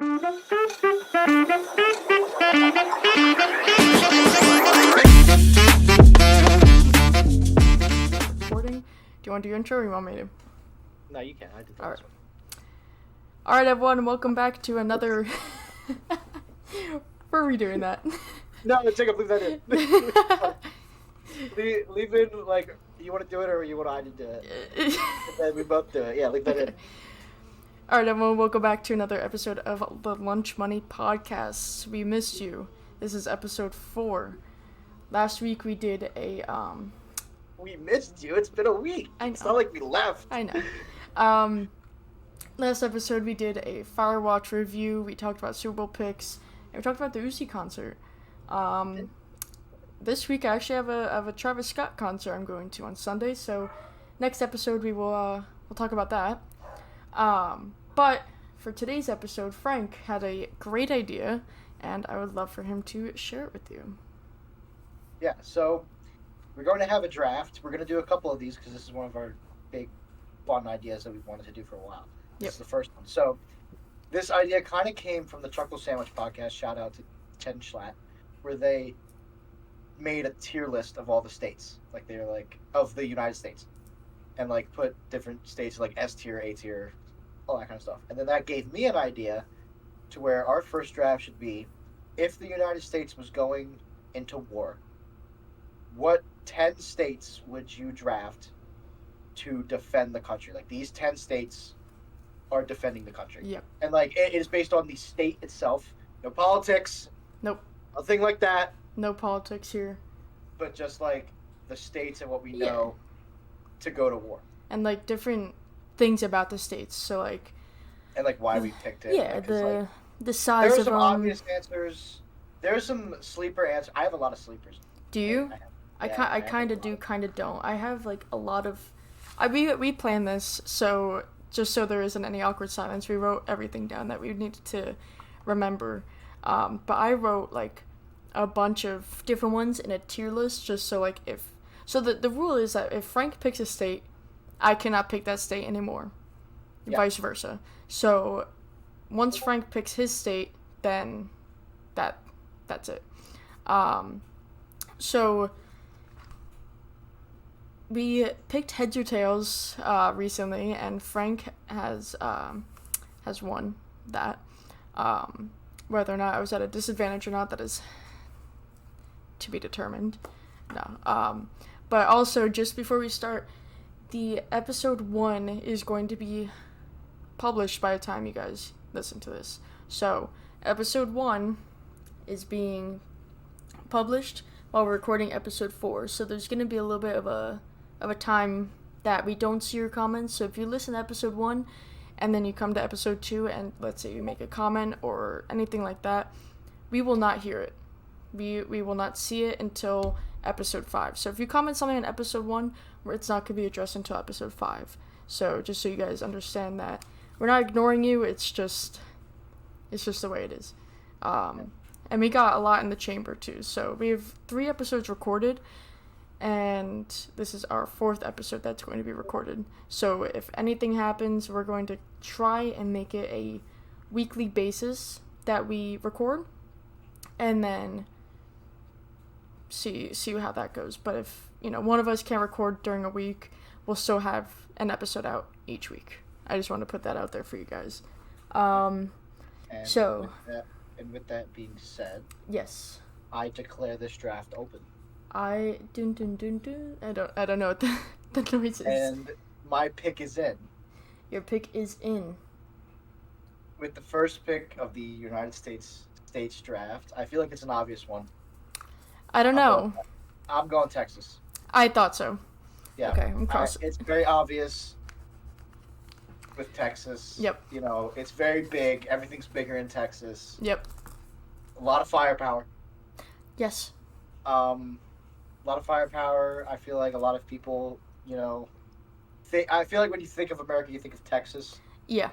Recording. Do you want to do your intro or you want me to? No, you can. I did that. Alright. Alright, everyone, welcome back to another... We're redoing that. No, Jacob, leave that in. leave in, like, you want to do it or you want I to do it? And then we both do it. Yeah, leave that in. Alright, everyone, welcome back to another episode of the Lunch Money Podcast. We missed you. This is episode 4. Last week we did a, We missed you. It's been a week. I know. It's not like we left. I know. Last episode we did a Firewatch review. We talked about Super Bowl picks. And we talked about the Uzi concert. This week I actually have a Travis Scott concert I'm going to on Sunday. So next episode we'll talk about that. But for today's episode, Frank had a great idea, and I would love for him to share it with you. Yeah, so we're going to have a draft. We're going to do a couple of these because this is one of our big, fun ideas that we've wanted to do for a while. This is the first one. So this idea kind of came from the Chuckle Sandwich podcast. Shout out to Kenn, where they made a tier list of all the states. Like, they're like, of the United States. And, like, put different states like S tier, A tier, all that kind of stuff. And then that gave me an idea to where our first draft should be, if the United States was going into war, what 10 states would you draft to defend the country? Like, these 10 states are defending the country. Yep. And, like, it is based on the state itself. No politics. Nope. Nothing like that. No politics here. But just, like, the states and what we know to go to war. And, like, different things about the states. So, like... And, like, why we picked it. Yeah, like, the size of there are some obvious answers. There are some sleeper answers. I have a lot of sleepers. Do you? I kind of do, kind of don't. I have, like, a lot of... We planned this, so just so there isn't any awkward silence, we wrote everything down that we needed to remember. But I wrote, like, a bunch of different ones in a tier list, just so, like, if... So the rule is that if Frank picks a state, I cannot pick that state anymore. Yeah. Vice versa. So once Frank picks his state, then that's it. So... We picked heads or tails recently, and Frank has won that. Whether or not I was at a disadvantage or not, that is to be determined. No. But also, just before we start, the episode 1 is going to be published by the time you guys listen to this. So, episode 1 is being published while we're recording episode 4. So there's going to be a little bit of a time that we don't see your comments. So if you listen to episode 1 and then you come to episode 2 and let's say you make a comment or anything like that, we will not hear it. We will not see it until episode 5. So if you comment something in episode 1, it's not going to be addressed until episode 5. So just so you guys understand that we're not ignoring you, it's just the way it is. And we got a lot in the chamber too. So we have 3 episodes recorded, and this is our 4th episode that's going to be recorded. So if anything happens, we're going to try and make it a weekly basis that we record, and then see how that goes. But if, one of us can't record during a week, we'll still have an episode out each week. I just want to put that out there for you guys. And with that being said, yes, I declare this draft open. I don't know what the noise is. And my pick is in. Your pick is in. With the first pick of the United States draft, I feel like it's an obvious one. I don't know. I'm going Texas. I thought so. Yeah. Okay, I'm crossing. It's very obvious with Texas. Yep. It's very big. Everything's bigger in Texas. Yep. A lot of firepower. Yes. A lot of firepower. I feel like a lot of people, I feel like when you think of America, you think of Texas. Yeah.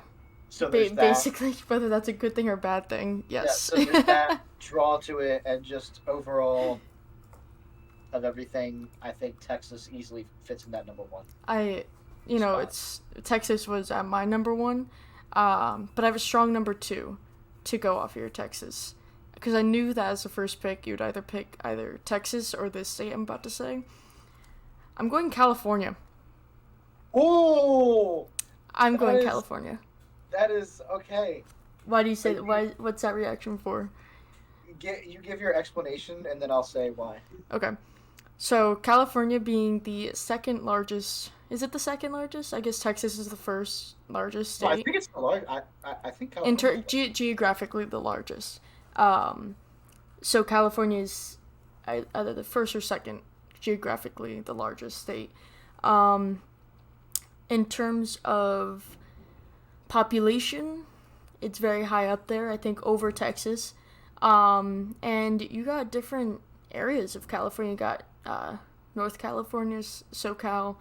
So there's basically, whether that's a good thing or a bad thing, yes. Yeah, so there's that draw to it, and just overall of everything, I think Texas easily fits in that number 1. Texas was at my number 1, but I have a strong number 2. to go off your Texas. Because I knew that as the first pick, you'd either pick either Texas or this state I'm about to say. I'm going California. Oh! I'm going California. That is okay. Why do you say that? Why? What's that reaction for? You give your explanation, and then I'll say why. Okay. So, California being the second largest... Is it the second largest? I guess Texas is the first largest state. No, I think it's the largest. I think California... Geographically, the largest. So, California is either the first or second, geographically, the largest state. In terms of population, it's very high up there, I think, over Texas. And you got different areas of California. You got North California's SoCal.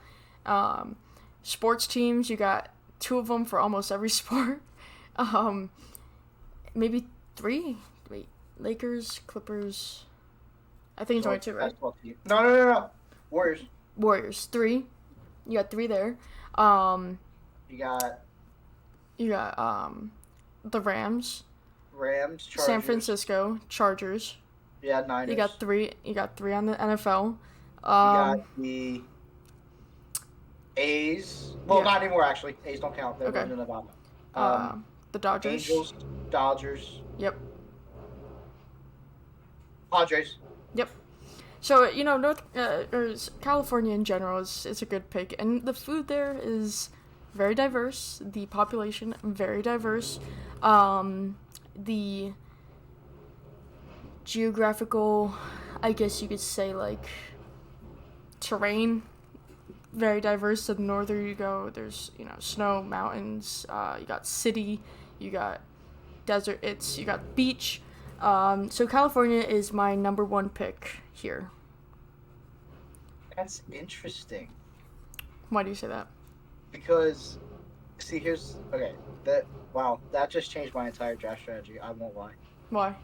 Sports teams, you got 2 of them for almost every sport. Maybe 3. Wait, Lakers, Clippers. I think it's only 2, right? No. Warriors. 3. You got 3 there. You got the Rams, Chargers. San Francisco Chargers. Yeah, Niners. You got 3 on the NFL. You got the A's. Well, not anymore, actually. A's don't count. They're in Nevada. The Dodgers. Angels, Dodgers. Yep. Padres. Yep. So, California in general is a good pick. And the food there is very diverse. The population, very diverse. The geographical, I guess you could say, like, terrain, very diverse. To the northern you go, there's, snow, mountains, you got city, you got desert, you got beach. So California is my number 1 pick here. That's interesting. Why do you say that? Because, see, that just changed my entire draft strategy. I won't lie. Why?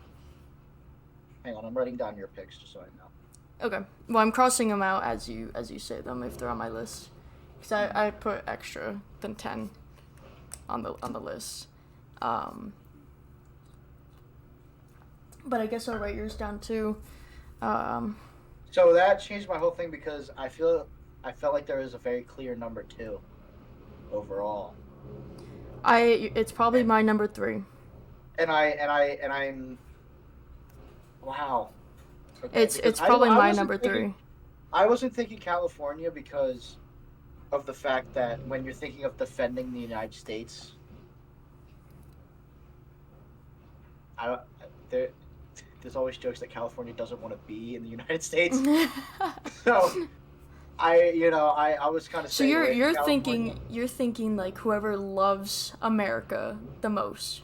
Hang on, I'm writing down your picks just so I know. Okay. Well, I'm crossing them out as you say them if they're on my list, because I put extra than 10 on the list. But I guess I'll write yours down too. So that changed my whole thing because I felt like there was a very clear number 2 overall. It's probably my number 3. And I'm wow. Okay, it's probably my number 3. I wasn't thinking California because of the fact that when you're thinking of defending the United States, there's always jokes that California doesn't want to be in the United States. So I was kind of so you're thinking like whoever loves America the most.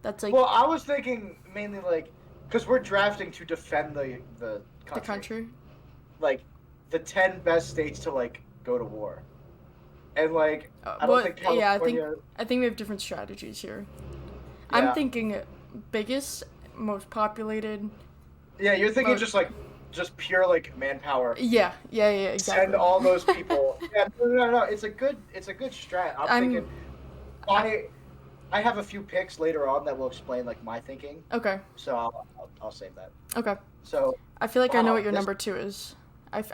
That's like. Well, I was thinking mainly like because we're drafting to defend the country. The country. Like the 10 best states to like go to war, and like I don't think California. Yeah, I think we have different strategies here. Yeah. I'm thinking biggest, most populated. Yeah, you're thinking just pure like manpower. Yeah, exactly. Send all those people. Yeah, no. It's a good strat. I'm thinking. I have a few picks later on that will explain like my thinking. Okay. So I'll save that. Okay. So. I feel like I know what your number 2 is.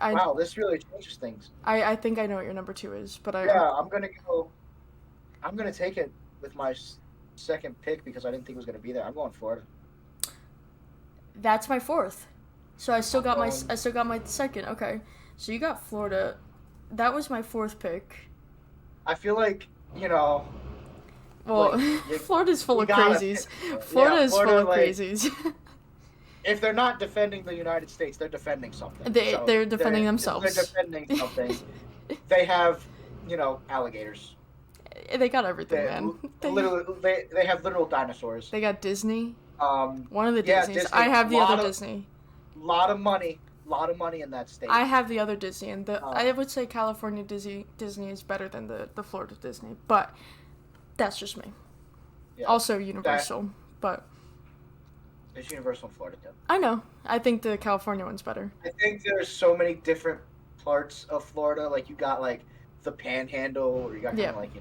Wow, this really changes things. I think I know what your number 2 is, but I'm gonna take it with my second pick because I didn't think it was gonna be there. I'm going Florida. That's my 4th. So I still got my second. Okay. So you got Florida. That was my 4th pick. I feel like, well, Florida's full of crazies. Florida is full of crazies. If they're not defending the United States, they're defending something. They're defending themselves. They're defending something. They have, alligators. They got everything, man. They have literal dinosaurs. They got Disney. One of the Disneys. Disney. I have the other Disney. Lot of money in that state. I have the other Disney, and I would say California Disney is better than the Florida Disney, but that's just me. Yeah, also Universal, but there's Universal in Florida too. I know. I think the California one's better. I think there's so many different parts of Florida. Like you got like the Panhandle, or you got kind of like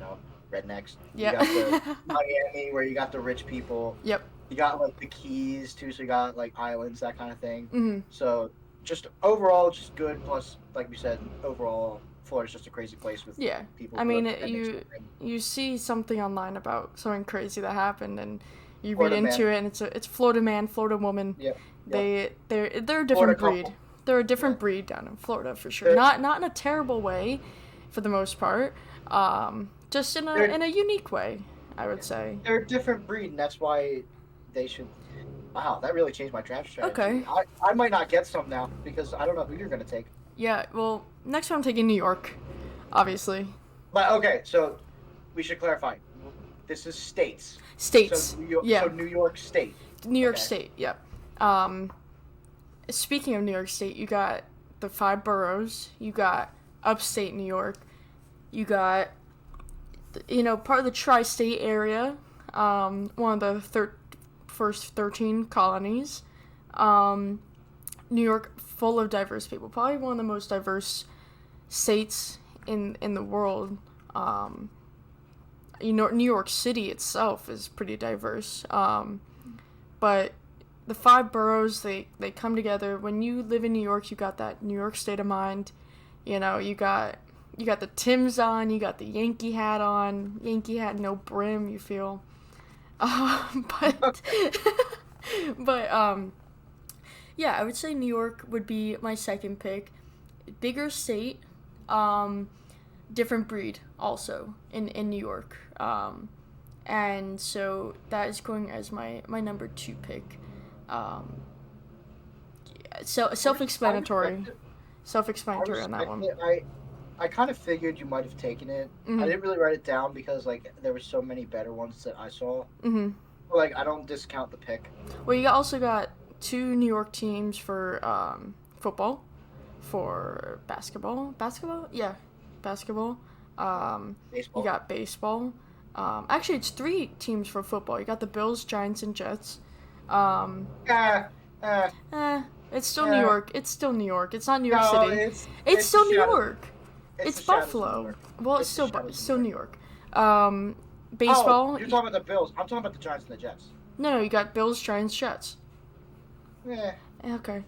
rednecks. Yeah. You got the Miami, where you got the rich people. Yep. You got like the Keys too, so you got like islands, that kind of thing. Mm-hmm. So just overall, just good. Plus, like we said, overall, Florida's just a crazy place with Yeah, people I who have mean, ending something. you see something online about something crazy that happened, and you read Florida into man. it, and it's Florida man, Florida woman. Yep. Yep. They're a Florida different breed. couple. They're a Yeah. different breed down in Florida for sure. They're Not in a terrible way, for the most part. Just they're in a unique way, I would say. they're a different breed, and that's why they should. Wow, that really changed my draft Okay. strategy. I might not get some now because I don't know who you're gonna take. Yeah. Well, next one I'm taking New York, obviously. But okay, so we should clarify. This is states. States. Yeah. So New York State. New York Okay. State. Yep. Speaking of New York State, you got the five boroughs. You got upstate New York. You got, part of the tri-state area. One of the first 13 colonies. New York, full of diverse people. Probably one of the most diverse states in the world. New York City itself is pretty diverse. But the five boroughs, they come together. When you live in New York, you got that New York state of mind. You got the Timbs on, you got the Yankee hat on. Yankee hat, no brim, you feel. But yeah, I would say New York would be my second pick. Bigger state, different breed also in New York. And so that is going as my number 2 pick. So self-explanatory on that one. I kind of figured you might have taken it. Mm-hmm. I didn't really write it down because like there were so many better ones that I saw. Mm-hmm. But, like I don't discount the pick. Well, you also got 2 New York teams for football, for basketball. Basketball? Yeah, basketball. Baseball. You got baseball. Actually, it's 3 teams for football. You got the Bills, Giants, and Jets. It's still New York. It's still New York. It's not New York City. It's still New York. It's Buffalo. Well, it's still New York. Baseball. Oh, you're talking about the Bills. I'm talking about the Giants and the Jets. No, you got Bills, Giants, Jets. Yeah. Okay.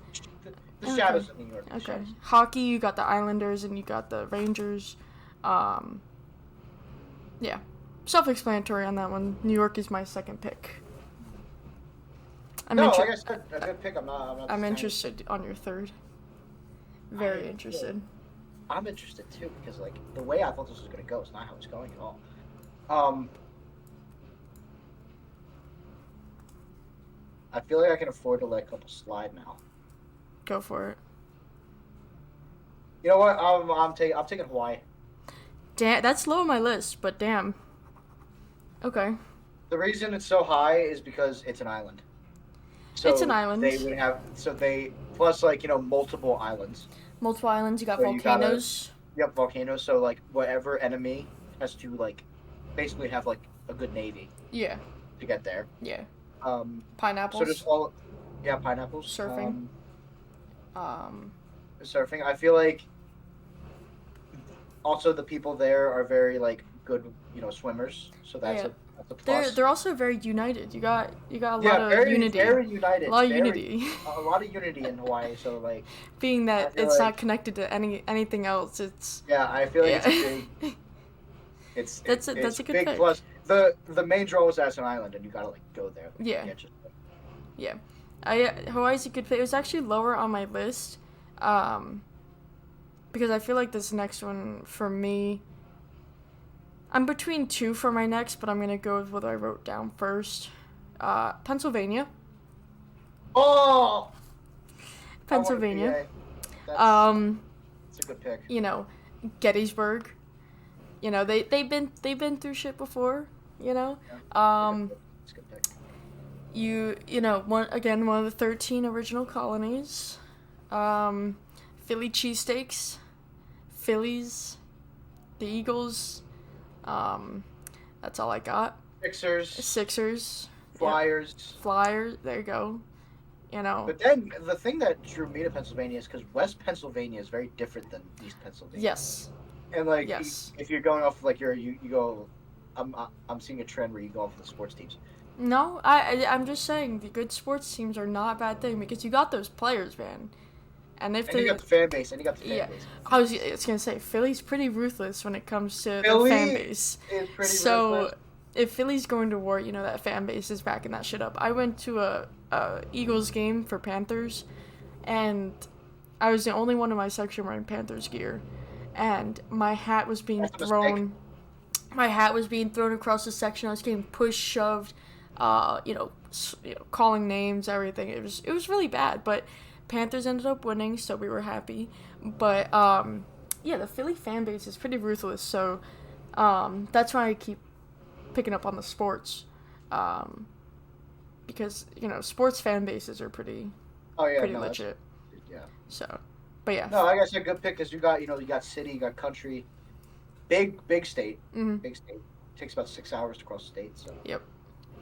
The Shadows of New York. Okay. Hockey, you got the Islanders and you got the Rangers. Yeah. Self-explanatory on that one. New York is my second pick. Like I said, a good pick. I'm interested on your third. Very interested. I'm interested too because like the way I thought this was gonna go is not how it's going at all. I feel like I can afford to let a couple slide now. Go for it. You know what? I'm taking Hawaii. Damn, that's low on my list, but damn. Okay. The reason it's so high is because it's an island. So it's an island. They would have plus like multiple islands. Multiple islands. You got volcanoes. Yep, volcanoes. So like whatever enemy has to like basically have like a good navy. Yeah. To get there. Yeah. Pineapples. So just pineapples. Surfing. Surfing. I feel like also the people there are very like good, swimmers. So that's a plus. They're also very united. You got a lot of unity. Very united. A lot of unity. A lot of unity in Hawaii. So like being that it's not connected to anything else, it's I feel like it's a big. That's a good big pick. Plus. The main draw is as an island, and you gotta like go there. Yeah. Hawaii's a good pick. It was actually lower on my list, because I feel like this next one for me. I'm between 2 for my next, but I'm gonna go with what I wrote down first. Pennsylvania. Oh. Pennsylvania. It's a good pick. Gettysburg. They've been through shit before. Yeah. It's a good pick. One of the 13 original colonies. Philly cheesesteaks. Phillies. The Eagles. That's all I got. Sixers. Flyers. Yep. Flyers. There you go. But then the thing that drew me to Pennsylvania is because West Pennsylvania is very different than East Pennsylvania. Yes. And like, if you're going off like you go, I'm seeing a trend where you go off the sports teams. No, I'm just saying the good sports teams are not a bad thing because you got those players, man. And if And you got the the fan base, and you got the fan yeah, base. I was gonna say Philly's pretty ruthless when it comes to their fan Philly base. is pretty ruthless. So if Philly's going to war, that fan base is backing that shit up. I went to a Eagles game for Panthers, and I was the only one in my section wearing Panthers gear, and my hat was being That's a mistake. thrown. My hat was being thrown across the section. I was getting pushed, shoved, calling names, everything. It was really bad, but Panthers ended up winning, so we were happy. But yeah, the Philly fan base is pretty ruthless, so that's why I keep picking up on the sports, because sports fan bases are pretty Oh yeah, pretty no, legit. yeah. So, but yeah. No, like I said, good pick because you got city, you got country, big state, Mm-hmm. big state. It takes about 6 hours to cross the state, so Yep.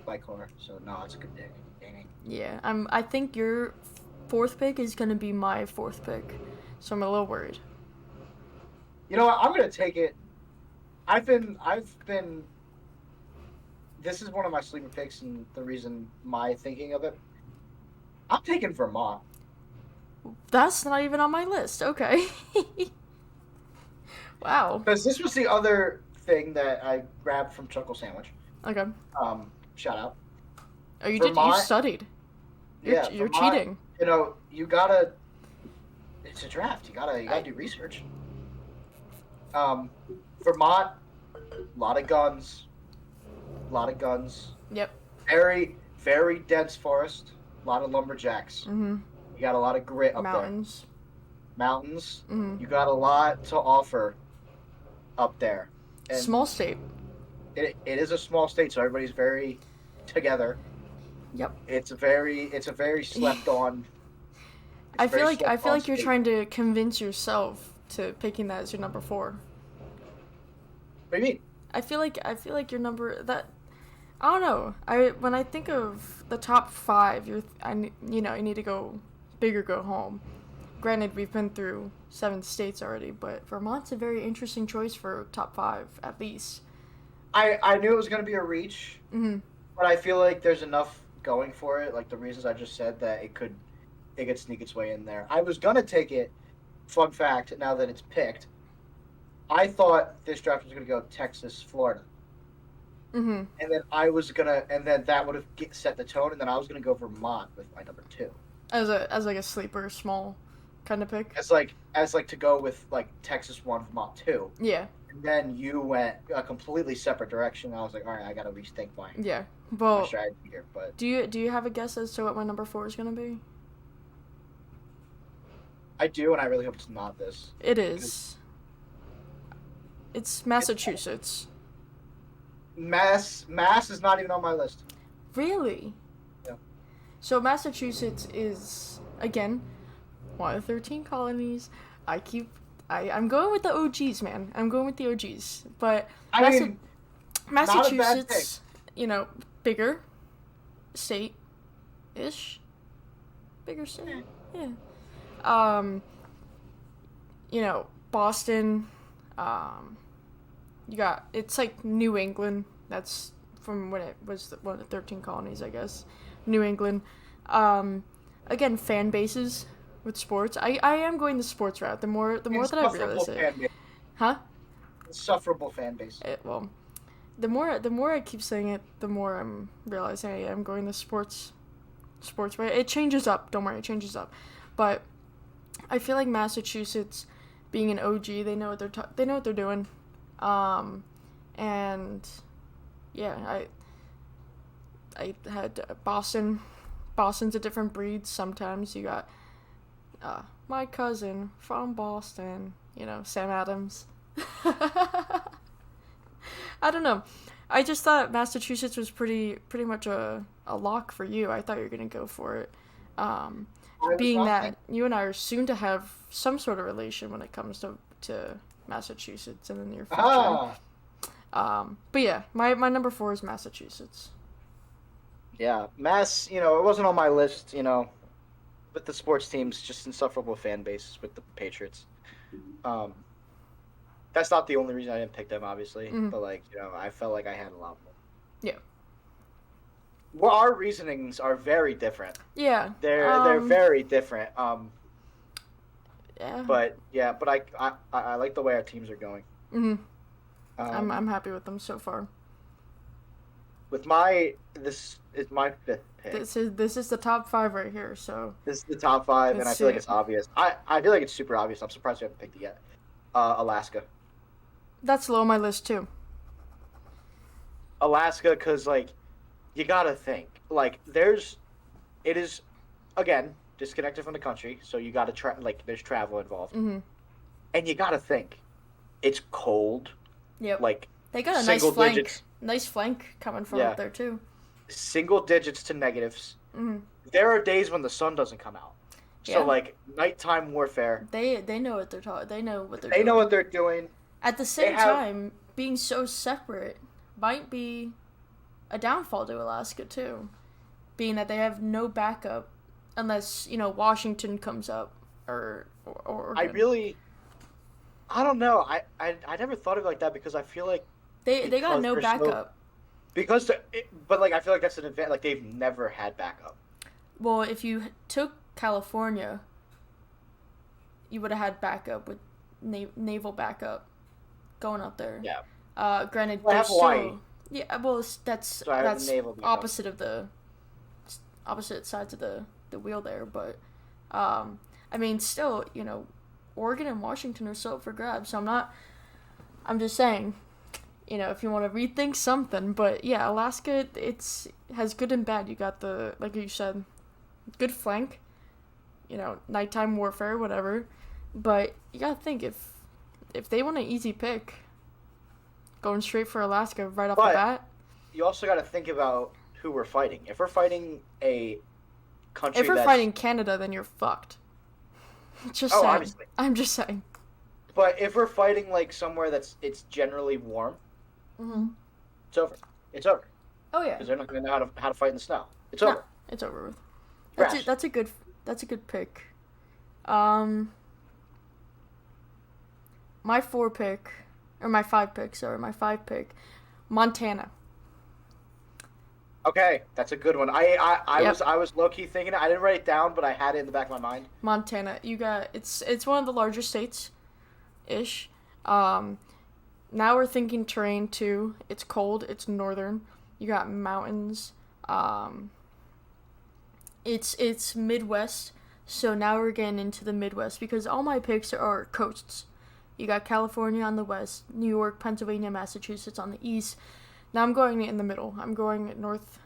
by car. So no, it's a good pick. Dang. Yeah. I think your fourth pick is gonna be my fourth pick, so I'm a little worried. You know what? I'm gonna take it. I've been. This is one of my sleeper picks, and the reason my thinking of it. I'm taking Vermont. That's not even on my list. Okay. Wow. Because this was the other thing that I grabbed from Chuckle Sandwich. Okay. Shout out. Oh, you Vermont, studied. You're Vermont, cheating. You gotta. It's a draft. You gotta do research. Vermont, a lot of guns. A lot of guns. Yep. Very, very dense forest. A lot of lumberjacks. Mm-hmm. You got a lot of grit up Mountains. there. Mountains. Mm-hmm. You got a lot to offer up there. And Small state. it is a small state, so everybody's very together. Yep. It's a very slept on. I feel like you're trying to convince yourself to picking that as your number 4. What do you mean? I feel like your number that I don't know. When I think of the top 5, you need to go big or go home. Granted, we've been through 7 states already, but Vermont's a very interesting choice for top 5 at least. I knew it was going to be a reach, Mm-hmm. but I feel like there's enough going for it, like the reasons I just said, that it could sneak its way in there. I was going to take it. Fun fact, now that it's picked, I thought this draft was going to go Texas, Florida. Mm-hmm. And then that would have set the tone, and then I was going to go Vermont with my number 2. As like a sleeper, small kind of pick. As like to go with like Texas 1, Vermont 2. Yeah. And then you went a completely separate direction. I was like, all right, I got to rethink my Well, strategy here. But do you have a guess as to what my number 4 is gonna be? I do, and I really hope it's not this. It is. It's Massachusetts. Mass is not even on my list. Really? Yeah. So Massachusetts is again one of the 13 colonies. I'm going with the OGs, man. I'm going with the OGs. But Massachusetts, bigger state-ish. Bigger state. Yeah. Boston, it's like New England. That's from when it was one of the 13 colonies, I guess. New England. Again, fan bases with sports. I am going the sports route. The more that I realize it. Huh? Insufferable fan base. Well, the more I keep saying it, the more I'm realizing I am going the sports way. It changes up. Don't worry, it changes up. But I feel like Massachusetts, being an OG, they know what they're doing. And yeah, I had Boston. Boston's a different breed. Sometimes you got my cousin from Boston. Sam Adams. I don't know. I just thought Massachusetts was pretty much a lock for you. I thought you were gonna go for it. Being that you and I are soon to have some sort of relation when it comes to Massachusetts in the near future. But yeah, my number 4 is Massachusetts. Yeah, Mass, it wasn't on my list, with the sports teams, just insufferable fan bases with the Patriots. That's not the only reason I didn't pick them, obviously, but I felt like I had a lot more. Yeah. well, our reasonings are very different. Yeah. They're very different. Yeah. But yeah, but I like the way our teams are going. Mhm. Um, I'm happy with them so far. with my this is my fifth pick. This is the top five right here. So This is the top five, and let's I feel see like it. it's obvious. I feel like it's super obvious. I'm surprised we haven't picked it yet. Alaska. That's low on my list too. Alaska, because like you gotta think like it is again disconnected from the country, so you gotta like there's travel involved, Mhm. and you gotta think it's cold, Yep. like They got a nice single flank. digits, Nice flank coming from up yeah, there too. single digits to negatives. Mhm. There are days when the sun doesn't come out, so Yeah. like nighttime warfare. They know what they're talking. They know what they're They know doing. what they're doing. At the They same have time, being so separate might be a downfall to Alaska too, being that they have no backup unless Washington comes up or I Oregon. really I don't know. I never thought of it like that because I feel like They got because no they're so backup. but like I feel like that's an event like they've never had backup. Well, if you took California, you would have had backup with naval backup going up there. Yeah. Granted, Well, I they're have Hawaii, still yeah. Well, that's so I have that's naval backup. opposite of the opposite sides of the wheel there, but I mean, still, Oregon and Washington are still up for grabs. So I'm just saying, if you want to rethink something, but yeah, Alaska, has good and bad. You got the, like you said, good flank, nighttime warfare, whatever. But you gotta think if they want an easy pick, going straight for Alaska right off the But bat. you also got to think about who we're fighting. If we're fighting a country If we're that's fighting Canada, then you're fucked. Just oh, saying. obviously. I'm just saying. But if we're fighting like somewhere it's generally warm, Mm-hmm. it's over. It's over Oh yeah. because they're not going to know how to fight in the snow. It's No, over. it's over with. Trash. That's a good pick. Um, my my five pick, Montana. Okay, that's a good one. I Yep, was low key thinking it. I didn't write it down, but I had it in the back of my mind. Montana. You got it's one of the larger states, ish. Um, now we're thinking terrain too. It's cold. It's northern. You got mountains. Um, it's Midwest. So now we're getting into the Midwest because all my picks are coasts. You got California on the west, New York, Pennsylvania, Massachusetts on the east. Now I'm going in the middle. I'm going north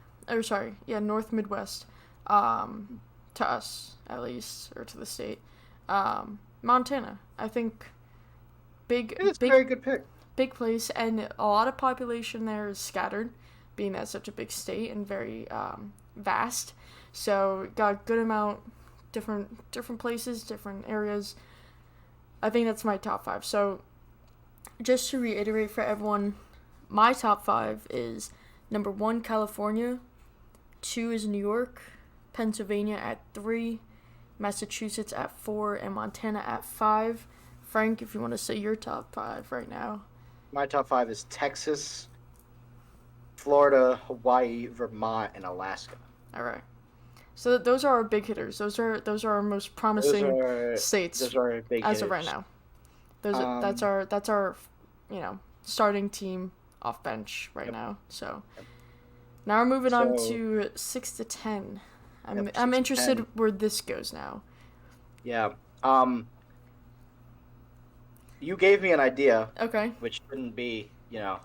Midwest. To us at least, or to the state. Montana. I think It's a big very good pick. big place, and a lot of population there is scattered, being that such a big state and very vast. So got a good amount, different places, different areas. I think that's my top five. So just to reiterate for everyone, my top five is number one, California. Two is New York. Pennsylvania at 3. Massachusetts at 4. And Montana at 5. Frank, if you want to say your top five right now. My top five is Texas, Florida, Hawaii, Vermont, and Alaska. All right. So those are our big hitters. Those are our most promising states Those are big as hitters. of right now. That's our starting team off bench right now. So now we're moving on to 6 to 10. I'm interested 10. where this goes now. Yeah. You gave me an idea, Okay. which shouldn't be,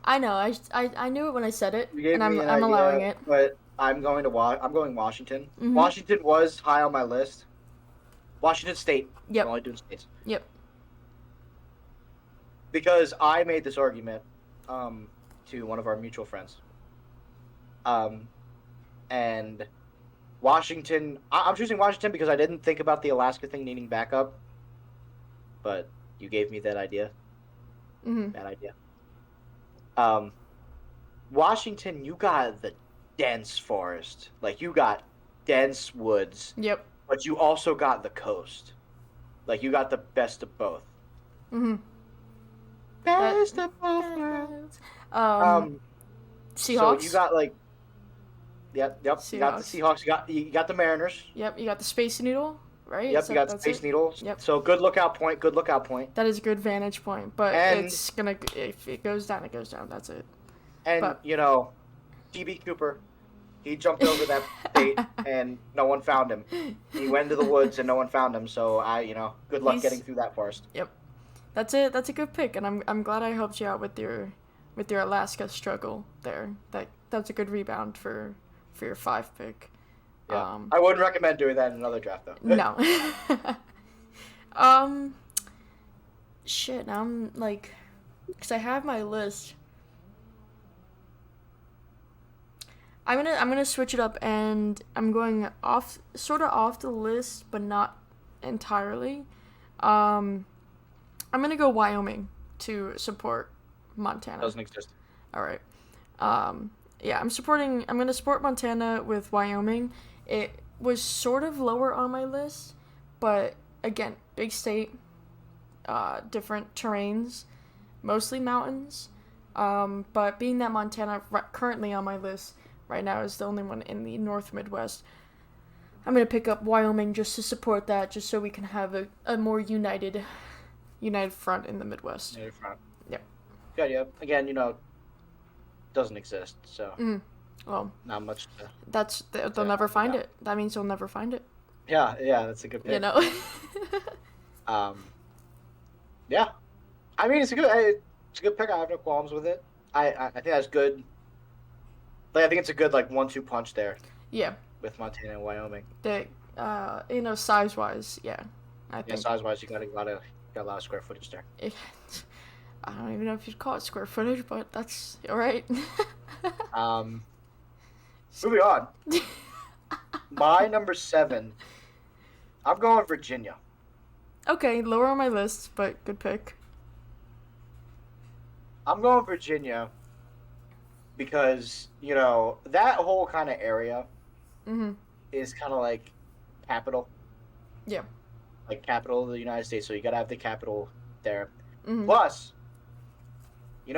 I know. I knew it when I said it, You gave and me an I'm idea, allowing it. but I'm going Washington. Mhm. Washington was high on my list. Washington State. Yep. I'm only doing states. Yep. Because I made this argument to one of our mutual friends. And Washington, I'm choosing Washington because I didn't think about the Alaska thing needing backup. But you gave me that idea. Mhm. Bad idea. Washington, you got the dense forest. Like, you got dense woods. Yep. But you also got the coast. Like, you got the best of both. Mhm. Best of both worlds. Seahawks. So you got, like... Yep. You got the Seahawks. You got the Mariners. Yep, you got the Space Needle, right? Yep, you got That's Space it? Needle. Yep. So good lookout point. Good lookout point. That is a good vantage point, but And it's gonna if it goes down, it goes down. That's it. and But DB Cooper, he jumped over that gate and no one found him. He went into the woods and no one found him. So good luck getting through that forest. Yep, that's it. That's a good pick, and I'm glad I helped you out with your Alaska struggle there. That's a good rebound for your 5 pick. Yeah. I wouldn't recommend doing that in another draft though. No. Shit. Now I'm like, because I have my list. I'm gonna switch it up, and I'm going sort of off the list, but not entirely. I'm gonna go Wyoming to support Montana. Doesn't exist. All right. Yeah, I'm gonna support Montana with Wyoming. It was sort of lower on my list, but again, big state, different terrains, mostly mountains. But being that Montana currently on my list right now is the only one in the North Midwest, I'm gonna pick up Wyoming just to support that, just so we can have a more united front in the Midwest. United front. Yep. Good. Yep. Again, doesn't exist. So. Well, not much. They'll never find it. That means they'll never find it. Yeah, that's a good pick. Yeah. I mean, it's a good pick. I have no qualms with it. I think that's good. Like, I think it's a good 1-2 punch there. Yeah. With Montana and Wyoming. Size wise, yeah. I think. Yeah, size wise, you got a lot of square footage there. I don't even know if you'd call it square footage, but that's all right. Moving on. My number 7. I'm going Virginia. Okay, lower on my list, but good pick. I'm going Virginia because, that whole kind of area is kind of like capital. Yeah. Like capital of the United States, so you got to have the capital there. Mm-hmm. Plus, do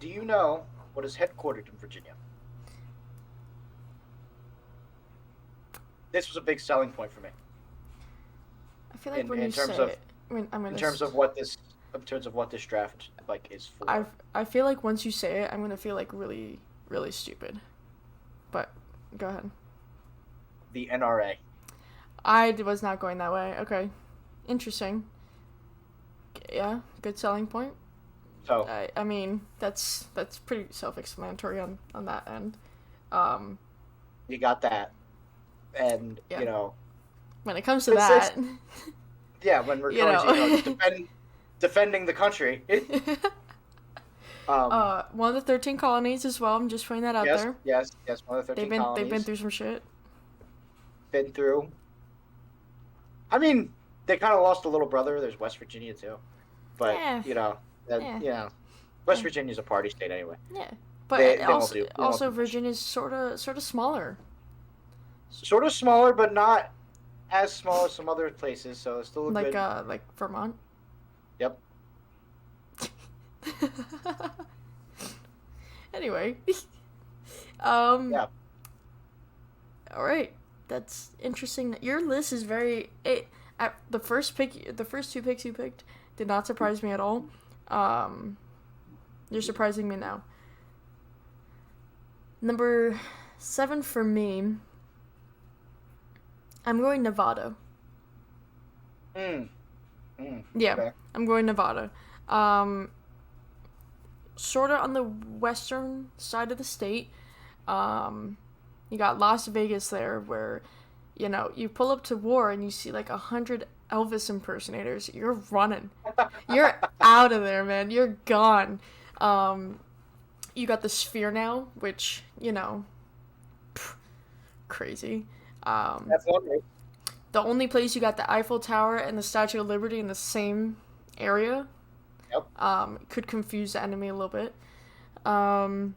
you know what is headquartered in Virginia? This was a big selling point for me. I feel like in terms of what this draft is for. I feel like once you say it, I'm gonna feel like really, really stupid. But go ahead. The NRA. I was not going that way. Okay, interesting. Yeah, good selling point. So I mean that's pretty self-explanatory on that end. You got that. And when it comes to that, when we're defending the country. One of the 13 colonies as well. I'm just putting that out there. Yes, one of the 13 colonies. They've been through some shit. Been through. I mean, they kind of lost a little brother. There's West Virginia too, but West Virginia's a party state anyway. Yeah, but they also Virginia's sort of smaller. Sort of smaller, but not as small as some other places. So it's still good. Like Vermont. Yep. Anyway. Yeah. All right, that's interesting. Your list is very. The first 2 picks you picked did not surprise me at all. You're surprising me now. Number 7 for me. I'm going Nevada. Yeah, okay. I'm going Nevada. Sort of on the western side of the state. You got Las Vegas there, where, you pull up to War and you see 100 Elvis impersonators. You're running. You're out of there, man. You're gone. You got the Sphere now, which, crazy. That's wonderful. The only place you got the Eiffel Tower and the Statue of Liberty in the same area. Yep. Could confuse the enemy a little bit. But,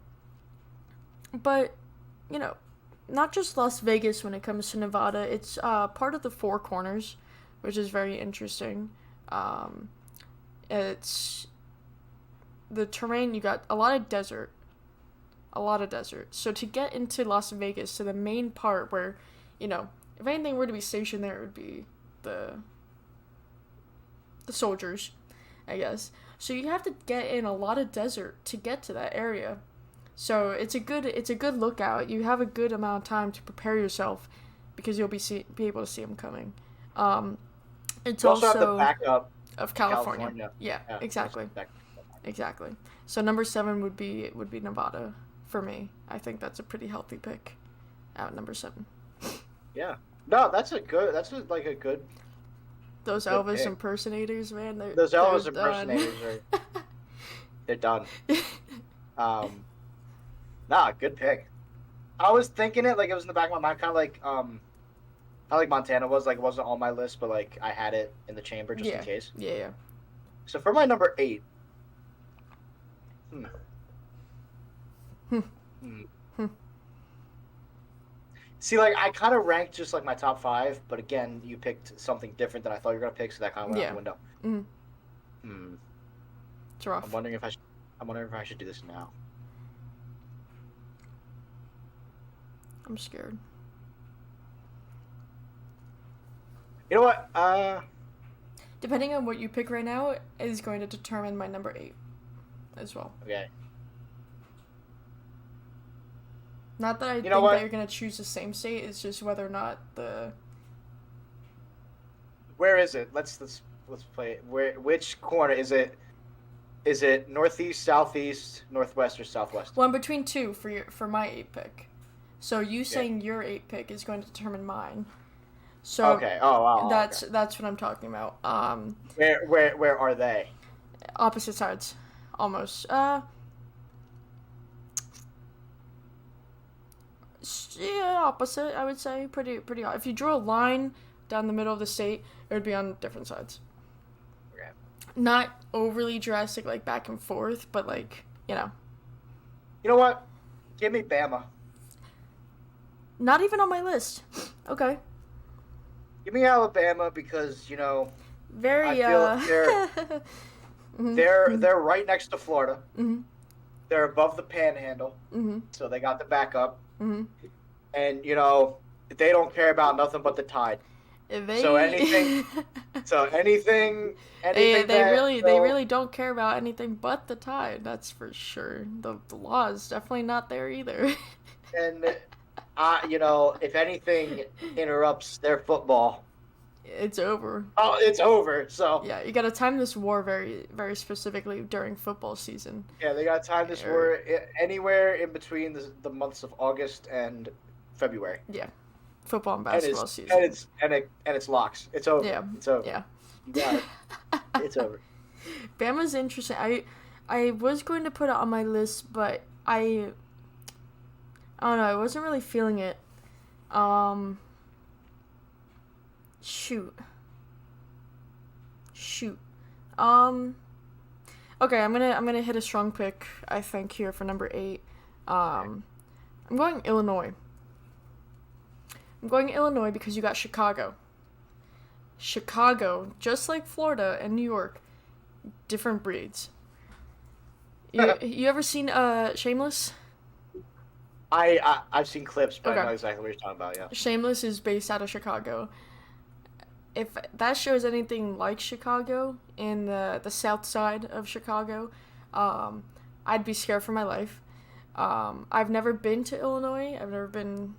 not just Las Vegas when it comes to Nevada. It's part of the Four Corners, which is very interesting. It's the terrain. You got a lot of desert. a lot of desert. So to get into Las Vegas, to the main part where, if anything were to be stationed there, it would be the soldiers, I guess. So you have to get in a lot of desert to get to that area. So it's a good lookout. You have a good amount of time to prepare yourself because you'll be able to see them coming. It's you also have the backup of California. Yeah, exactly. Exactly. So number 7 would be Nevada for me. I think that's a pretty healthy pick at number 7. Yeah. No, that's a good. Those good Elvis pick. Impersonators, man. Those Elvis impersonators are. They're done. Nah, good pick. I was thinking it like it was in the back of my mind, kind of like how like Montana was, like it wasn't on my list, but like I had it in the chamber just in case. Yeah. So for my number 8. See, like I kind of ranked just like my top 5, but again, you picked something different than I thought you were gonna pick, so that kind of went out the window. It's rough. I'm wondering if I should do this now. I'm scared. You know what? Depending on what you pick right now is going to determine my number 8 as well. Okay. Not that I think that you're going to choose the same state, it's just whether or not Where is it? Let's play it. Which corner is it? Is it northeast, southeast, northwest, or southwest? Well, I'm between 2 for my 8 pick. So you saying your 8 pick is going to determine mine. So okay. Oh, wow. That's what I'm talking about. Where are they? Opposite sides, almost. Yeah, opposite. I would say pretty. If you drew a line down the middle of the state, it would be on different sides. Okay. Not overly drastic, like back and forth, but like You know what? Give me Bama. Not even on my list. Okay. Give me Alabama because very. I feel they're right next to Florida. Mm-hmm. They're above the Panhandle, so they got the backup. And they don't care about nothing but the Tide. So anything. They really don't care about anything but the Tide. That's for sure. The law is definitely not there either. And if anything interrupts their football, it's over. Oh, it's over. So yeah, you got to time this war very, very specifically during football season. Yeah, they got to time this war anywhere in between the months of August and February. Yeah, football and basketball season. And it's locks. It's over. Yeah, it's over. Yeah, you got it. It's over. Bama's interesting. I was going to put it on my list, but I don't know. I wasn't really feeling it. Shoot. Okay, I'm gonna hit a strong pick, I think, here for number 8. I'm going Illinois. Because you got Chicago. Chicago, just like Florida and New York, different breeds. You ever seen Shameless? I've seen clips, but I know exactly what you're talking about. Yeah. Shameless is based out of Chicago. If that show is anything like Chicago, in the south side of Chicago, I'd be scared for my life. I've never been to Illinois. I've never been,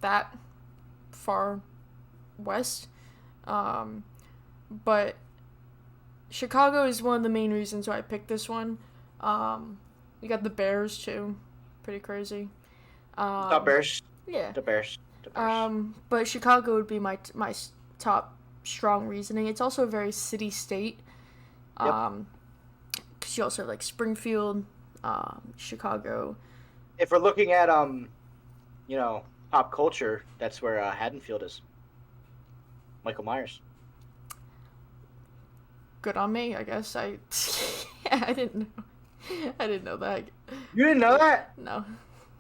that far west. But Chicago is one of the main reasons why I picked this one. You got the Bears, too. Pretty crazy. The Bears. Yeah. The Bears. But Chicago would be my top strong reasoning. It's also a very city state. Because you also have like Springfield, Chicago. If we're looking at pop culture, that's where Haddonfield is. Michael Myers. Good on me, I guess. I didn't know that. You didn't know that? No.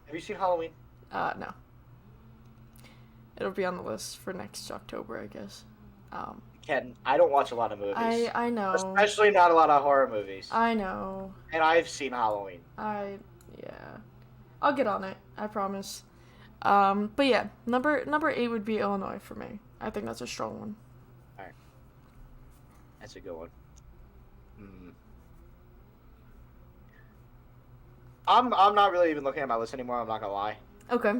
Have you seen Halloween? No. It'll be on the list for next October, I guess. Kenn, I don't watch a lot of movies. I know. Especially not a lot of horror movies. I know. And I've seen Halloween. Yeah. I'll get on it. I promise. But yeah, number 8 would be Illinois for me. I think that's a strong one. All right, that's a good one. Hmm. I'm not really even looking at my list anymore. I'm not gonna lie. Okay.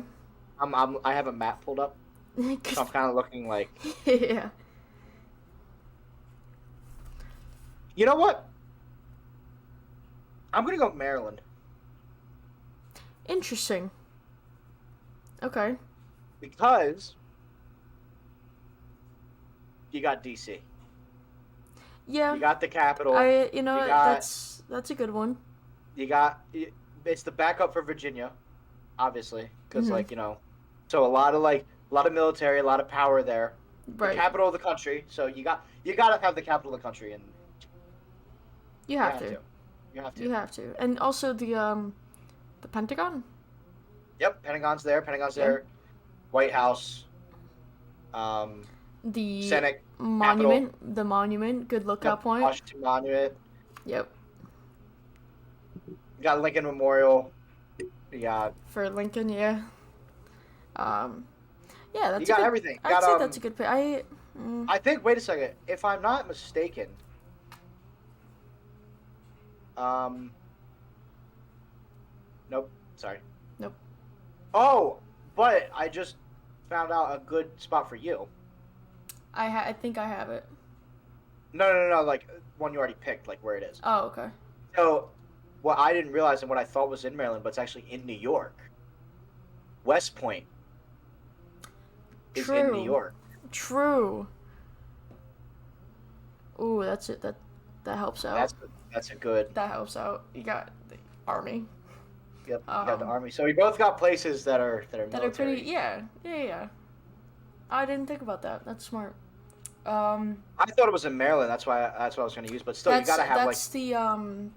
I have a map pulled up, so I'm kind of looking like. Yeah. You know what? I'm gonna go Maryland. Interesting. Okay. Because you got DC. Yeah. You got the capital. That's a good one. You got it's the backup for Virginia, obviously, because so a lot of military, a lot of power there. Right. The capital of the country. So you got to have the capital of the country, and you have to. You have to. And also the Pentagon. Yep, Pentagon's there. Yeah. White House. The Senate monument. Capitol. The monument. Good lookout point. Washington Monument. Yep. You got Lincoln Memorial. You got for Lincoln, yeah. Yeah, that's you got everything. I'd say that's a good pick. I think. Wait a second. If I'm not mistaken, nope. Sorry. Nope. Oh, but I just found out a good spot for you. I think I have it. No. Like one you already picked, like where it is. Oh, okay. So, what I didn't realize and what I thought was in Maryland, but it's actually in New York. West Point is in New York. True. Ooh, that's it. That helps out. That's a good. That helps out. You got the Army. Yep, you got the Army. So we both got places that are military. That are pretty. Yeah. I didn't think about that. That's smart. I thought it was in Maryland. That's what I was going to use. But still, you gotta have that's the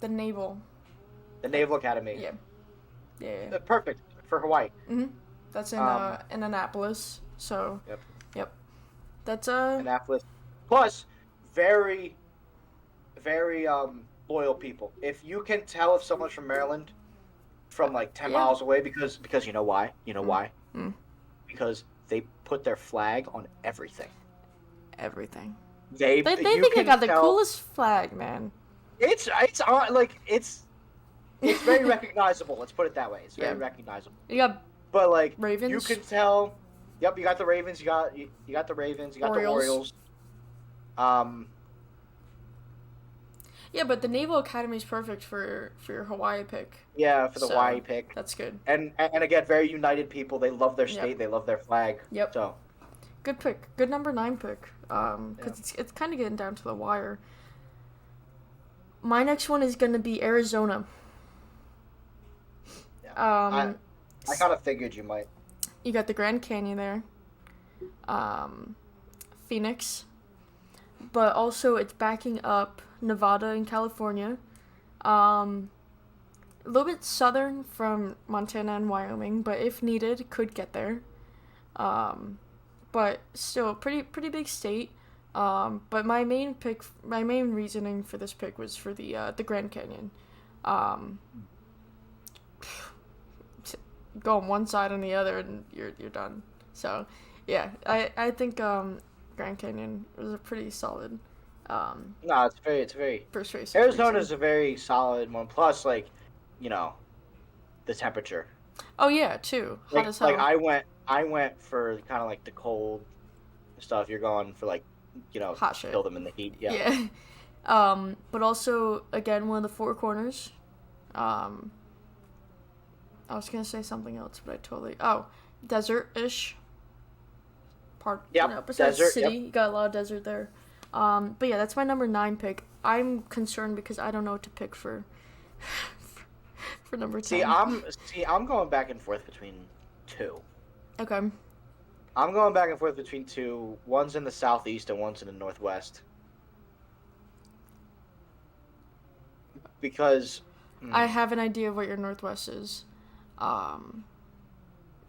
naval. The Naval Academy. Yeah. Perfect for Hawaii. Mhm. That's in Annapolis. So. Yep. That's Annapolis. Plus, very, very loyal people. If you can tell if someone's from Maryland, from like 10 miles away, because you know why? Why? Mm. Because they put their flag on everything. Everything. They think they got the coolest flag, man. It's very recognizable. Let's put it that way. It's very recognizable. You got Ravens. You can tell. Yep, you got the Ravens. You got the Ravens. You got the Orioles. Yeah, but the Naval Academy is perfect for your Hawaii pick. Yeah, for the Hawaii pick. That's good. And again, very united people. They love their state. Yep. They love their flag. Yep. So. Good pick. Good number 9 pick. Because it's kind of getting down to the wire. My next one is going to be Arizona. Yeah. I kind of figured you might. You got the Grand Canyon there. Phoenix. But also it's backing up Nevada and California. A little bit southern from Montana and Wyoming, but if needed, could get there. But still, pretty big state. But my main reasoning for this pick was for the Grand Canyon. Go on one side and the other, and you're done. So, yeah, I think Grand Canyon was a pretty solid. No, it's very persuasive. Arizona is a very solid one. Plus, the temperature. Oh yeah, too hot as hell. Like I went for kind of like the cold stuff. You're going for hot shit. Kill them in the heat. Yeah. Yeah. But also again one of the four corners. I was gonna say something else, but I totally desert-ish. Part. Yeah. Besides desert, city, yep. You got a lot of desert there. But yeah, that's my number 9 pick. I'm concerned because I don't know what to pick for number 10. I'm going back and forth between 2. Okay. I'm going back and forth between 2. One's in the southeast and one's in the northwest. Because I have an idea of what your northwest is.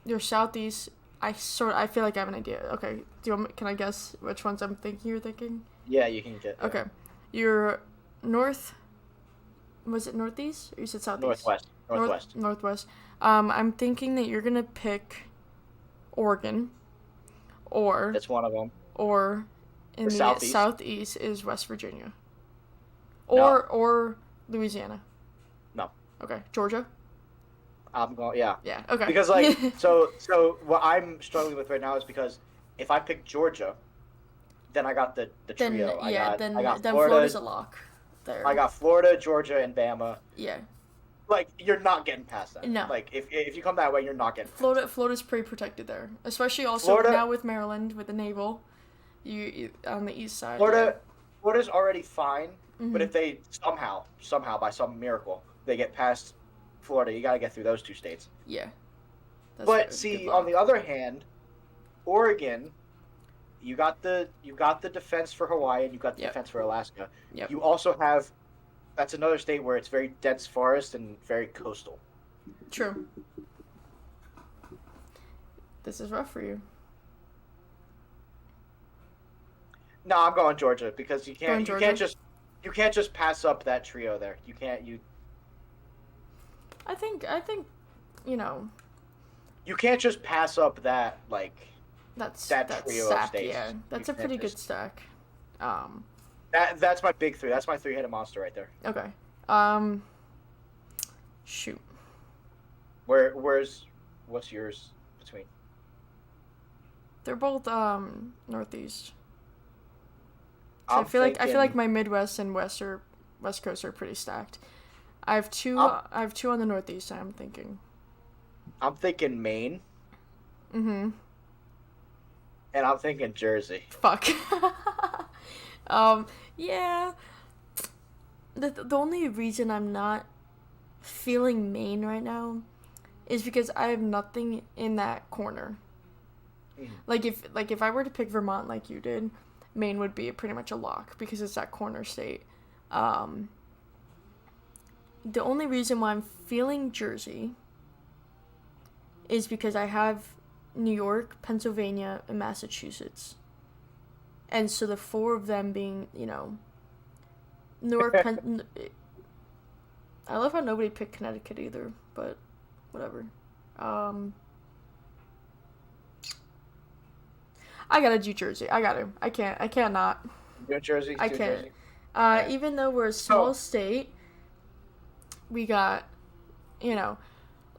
Your southeast, I feel like I have an idea. Okay, can I guess which ones you're thinking? Yeah, you can get. Okay, your north. Was it northeast or you said southeast? Northwest. Northwest. I'm thinking that you're gonna pick Oregon, or That's one of them. or in The the southeast. southeast is West Virginia, No. or Louisiana. No. Okay, Georgia. I'm going. Yeah. Yeah. Okay. Because like so what I'm struggling with right now is because if I pick Georgia, then I got the then trio. yeah, I got then Florida. Florida's a lock. There. I got Florida, Georgia, and Bama. Yeah. Like you're not getting past that. No. Like if you come that way, you're not getting. Florida's pretty protected there, especially also now with Maryland with the naval, you on the east side. Florida's already fine, Mm-hmm. but if they somehow by some miracle they get past Florida, you got to get through those two states. Yeah. But see, on the other hand, Oregon, you got the defense for Hawaii and you got the defense for Alaska. Yep. You also have that's another state where it's very dense forest and very coastal. True. This is rough for you. No, I'm going Georgia because you can't just pass up that trio there. You can't I think you can't just pass up that that's trio stack, of states. yeah. That's a pretty good stack. That's my big three. That's my three-headed monster right there. Okay. Shoot. What's yours between? They're both northeast. So I feel like my Midwest and West Coast are pretty stacked. I have two on the northeast. I'm thinking Maine. Mm-hmm. And I'm thinking Jersey. Fuck. Yeah. The only reason I'm not feeling Maine right now is because I have nothing in that corner. Mm. Like if I were to pick Vermont like you did, Maine would be pretty much a lock because it's that corner state. The only reason why I'm feeling Jersey is because I have New York, Pennsylvania, and Massachusetts. And so the four of them being, Newark, I love how nobody picked Connecticut either, but whatever. I gotta do Jersey. I can't not. New Jersey. I can't. Jersey. Even though we're a small state, we got, a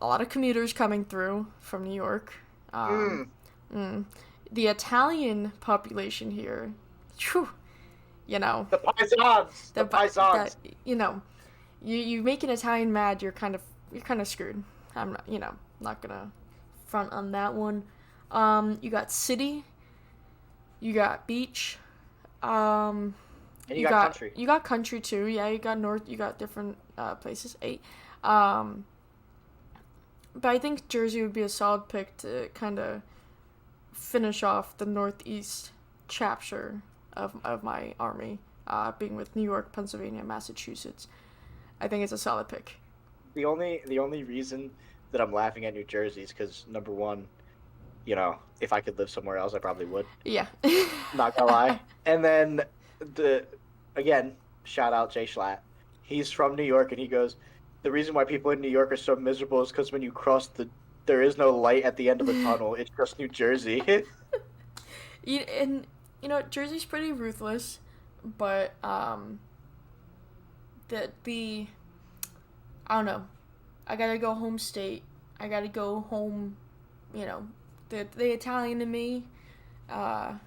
lot of commuters coming through from New York. The Italian population here, whew, The paisans. The paisans. You make an Italian mad, you're kind of screwed. I'm not gonna front on that one. You got city. You got beach. And you got country. You got country too. Yeah, you got north. You got different places. 8. But I think Jersey would be a solid pick to kind of finish off the northeast chapter of my army, being with New York, Pennsylvania, Massachusetts. I think it's a solid pick. The only reason that I'm laughing at New Jersey is because, number one, if I could live somewhere else, I probably would. Yeah. Not gonna lie. And then again, shout out Jay Schlatt. He's from New York, and he goes, the reason why people in New York are so miserable is because when you cross there is no light at the end of the tunnel. It's just New Jersey. And Jersey's pretty ruthless, but I don't know. I gotta go home state. I gotta go home. The Italian in me. Gotta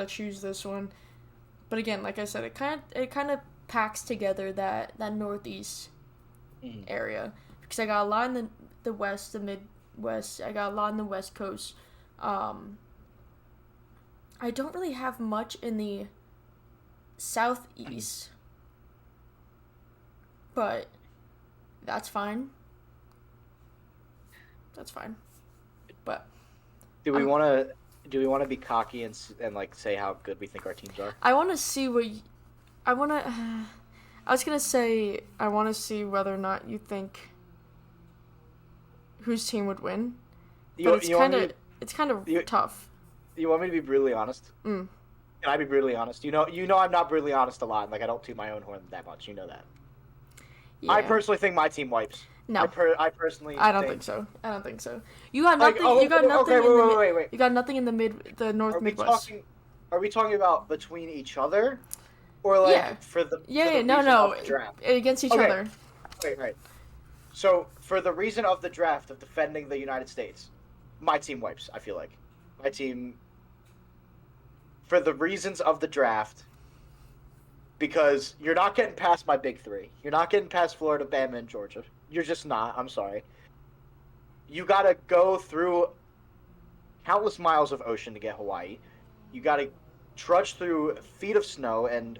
choose this one. But again, like I said, it kind of packs together that northeast area, because I got a lot in the west, the Midwest. I got a lot in the West Coast. I don't really have much in the southeast, but that's fine. But do we want to be cocky and say how good we think our teams are? I want to see I was gonna say I want to see whether or not you think whose team would win, but it's kind of tough. You want me to be brutally honest? Can I be brutally honest? I'm not brutally honest a lot. Like, I don't toot my own horn that much. You know that. Yeah. I personally think my team wipes. No, I personally I don't think so. I don't think so. You got nothing. You got nothing. Okay, in the, wait. You got nothing in the North Are we Midwest. talking? Are we talking about between each other, or Yeah. like for the No, reason of no, the draft? against each Okay, other. right. So for the reason of the draft of defending the United States, my team wipes. I feel like my team for the reasons of the draft because you're not getting past my big three. You're not getting past Florida, Bama, and Georgia. You're just not. I'm sorry. You got to go through countless miles of ocean to get Hawaii. You got to trudge through feet of snow and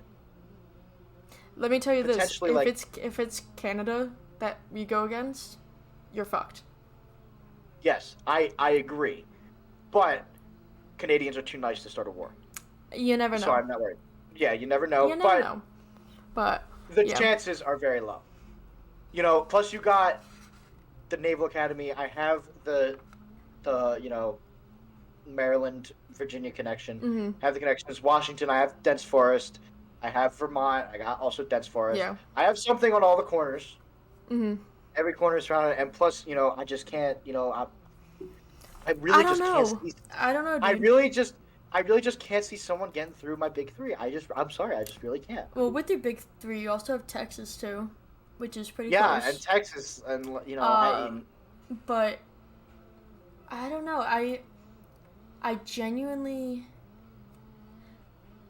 let me tell you this: potentially if it's Canada that we go against, you're fucked. yes, I agree, but Canadians are too nice to start a war. You never know. So I'm not worried. Yeah, you never know. You never know. But the chances are very low. Plus you got the Naval Academy. I have the Maryland, Virginia connection. Mm-hmm. I have the connections. Washington, I have dense forest. I have Vermont. I got also dense forest. Yeah. I have something on all the corners. Mm-hmm. Every corner is surrounded, and plus, I just can't. I really just can't see. I don't know, dude. I really just can't see someone getting through my big three. I'm sorry, I just really can't. Well, with your big three, you also have Texas too, which is pretty close. Yeah, and Texas, and but I don't know. I genuinely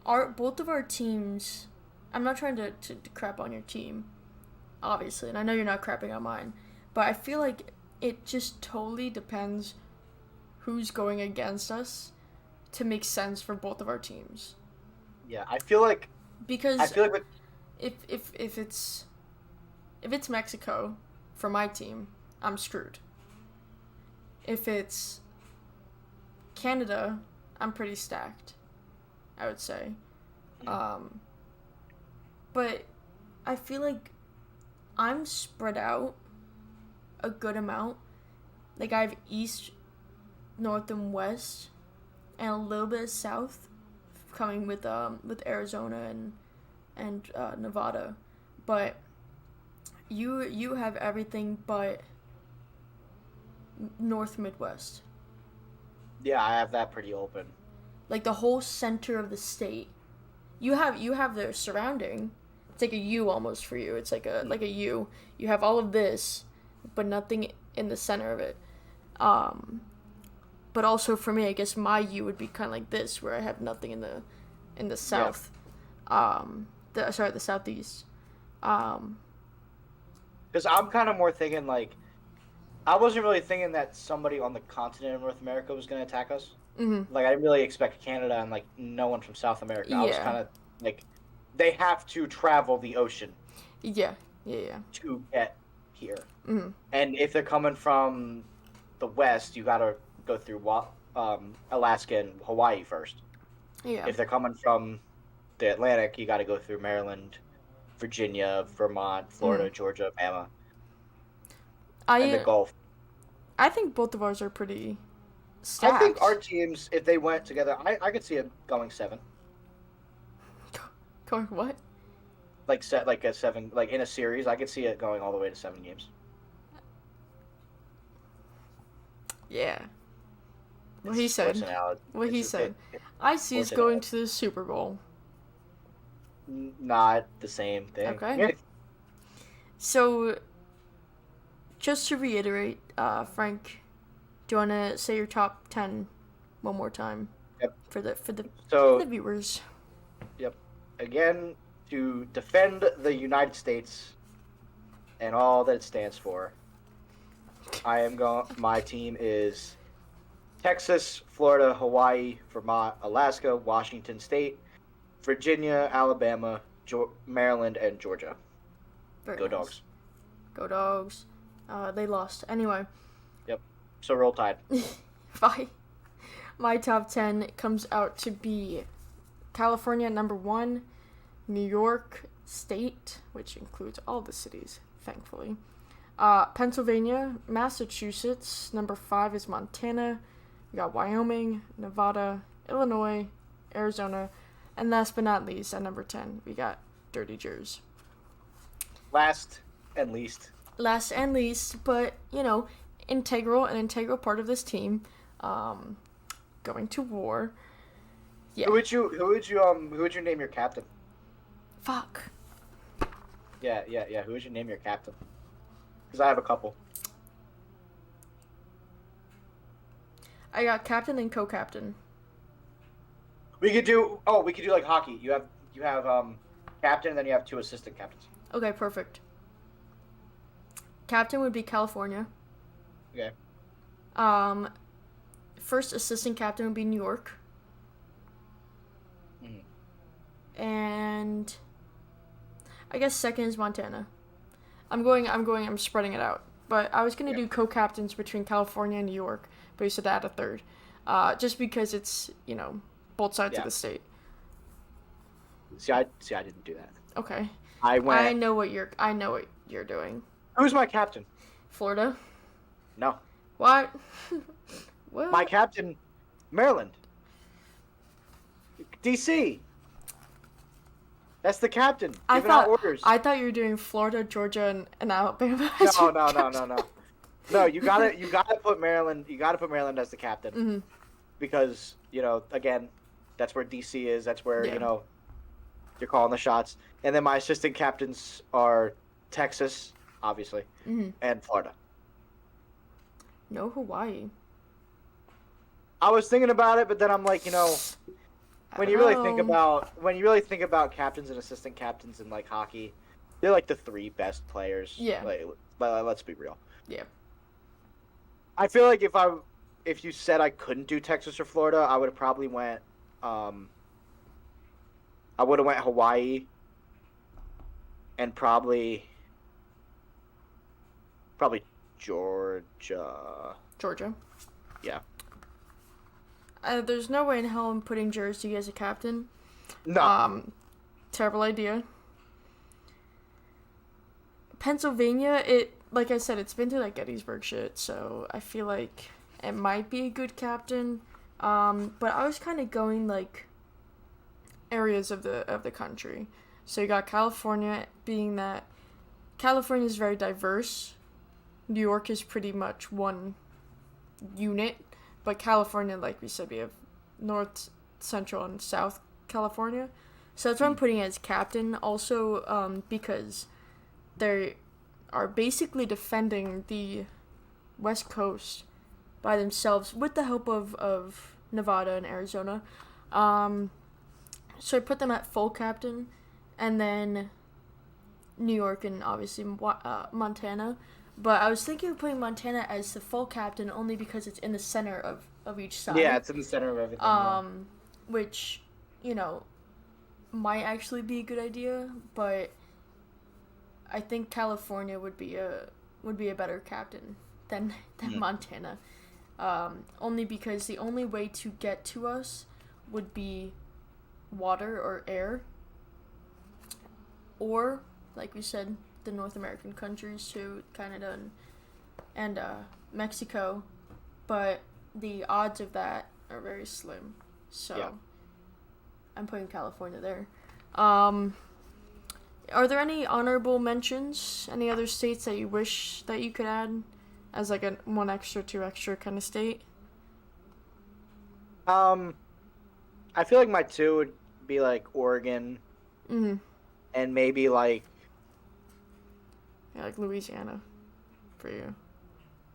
both of our teams. I'm not trying to crap on your team, obviously, and I know you're not crapping on mine, but I feel like it just totally depends who's going against us to make sense for both of our teams. Yeah, I feel like if it's Mexico for my team, I'm screwed. If it's Canada, I'm pretty stacked, I would say. But I feel like I'm spread out a good amount. Like I have East, North, and West, and a little bit of South, coming with Arizona and Nevada, but you have everything but North Midwest. Yeah, I have that pretty open. Like the whole center of the state, you have the surrounding. It's like a U almost for you. It's like a U. You have all of this, but nothing in the center of it. But also for me, I guess my U would be kind of like this, where I have nothing in the south. The southeast. Because I'm kind of more thinking like, I wasn't really thinking that somebody on the continent of North America was going to attack us. Mm-hmm. Like I didn't really expect Canada and like no one from South America. I was kind of like, they have to travel the ocean. Yeah. To get here. Mm-hmm. And if they're coming from the west, you gotta go through Alaska and Hawaii first. Yeah. If they're coming from the Atlantic, you gotta go through Maryland, Virginia, Vermont, Florida, Georgia, Bama, and the Gulf. I think both of ours are pretty stacked. I think our teams, if they went together, I could see it going 7. Going what? Like a 7, like in a series, I could see it going all the way to 7 games. Yeah. What he said. I see us going to the Super Bowl. Not the same thing. Okay. So, just to reiterate, Frank, do you want to say your top 10 one more time? Yep. For the viewers. Yep. Again, to defend the United States and all that it stands for, my team is Texas, Florida, Hawaii, Vermont, Alaska, Washington State, Virginia, Alabama, Maryland, and Georgia. Very Go nice. Dogs. Go Dogs. They lost. Anyway. Yep. So roll Tide. My top 10 comes out to be California number 1, New York State, which includes all the cities, thankfully. Pennsylvania, Massachusetts, number 5 is Montana. We got Wyoming, Nevada, Illinois, Arizona, and last but not least, at number 10, we got Dirty Jers. Last and least, last and least, but an integral part of this team, um, going to war. Yeah. Who would you name your captain? Fuck. Yeah. Who would you name your captain? Because I have a couple. I got captain and co-captain. We could do like hockey. You have captain, and then you have two assistant captains. Okay, perfect. Captain would be California. Okay. Um, First assistant captain would be New York. And I guess second is Montana. I'm spreading it out. But I was gonna do co-captains between California and New York, but you said to add a third. Just because it's, both sides of the state. See, I didn't do that. Okay. I know what you're doing. Who's my captain? Florida? No. What? What? My captain, Maryland. DC. That's the captain. Giving out orders. I thought you were doing Florida, Georgia, and Alabama. No. No, you gotta put Maryland. You gotta put Maryland as the captain, Mm-hmm. because again, that's where DC is. That's where you're calling the shots. And then my assistant captains are Texas, obviously, and Florida. No Hawaii. I was thinking about it, but then I'm like, when you really think about captains and assistant captains in like hockey, they're like the three best players. Yeah. But let's be real. Yeah. I feel like if you said I couldn't do Texas or Florida, I would have probably went Hawaii, and probably Georgia. Georgia. Yeah. There's no way in hell I'm putting Jersey as a captain. No. Terrible idea. Pennsylvania, like I said, it's been through that Gettysburg shit, so I feel like it might be a good captain. But I was kind of going like areas of the country. So you got California, being that California is very diverse. New York is pretty much one unit, but California, like we said, we have North, Central, and South California. So that's what I'm putting as captain. Also, because they are basically defending the West Coast by themselves with the help of Nevada and Arizona. So I put them at full captain, and then New York and obviously Montana. But I was thinking of putting Montana as the full captain only because it's in the center of each side. Yeah, it's in the center of everything. Which, might actually be a good idea, but I think California would be a better captain than Montana. Only because the only way to get to us would be water or air, or like we said, the North American countries too, Canada and Mexico, but the odds of that are very slim. So I'm putting California there. Are there any honorable mentions? Any other states that you wish that you could add as like a 1 extra, 2 extra kind of state? I feel like my 2 would be like Oregon, and maybe like Louisiana for you,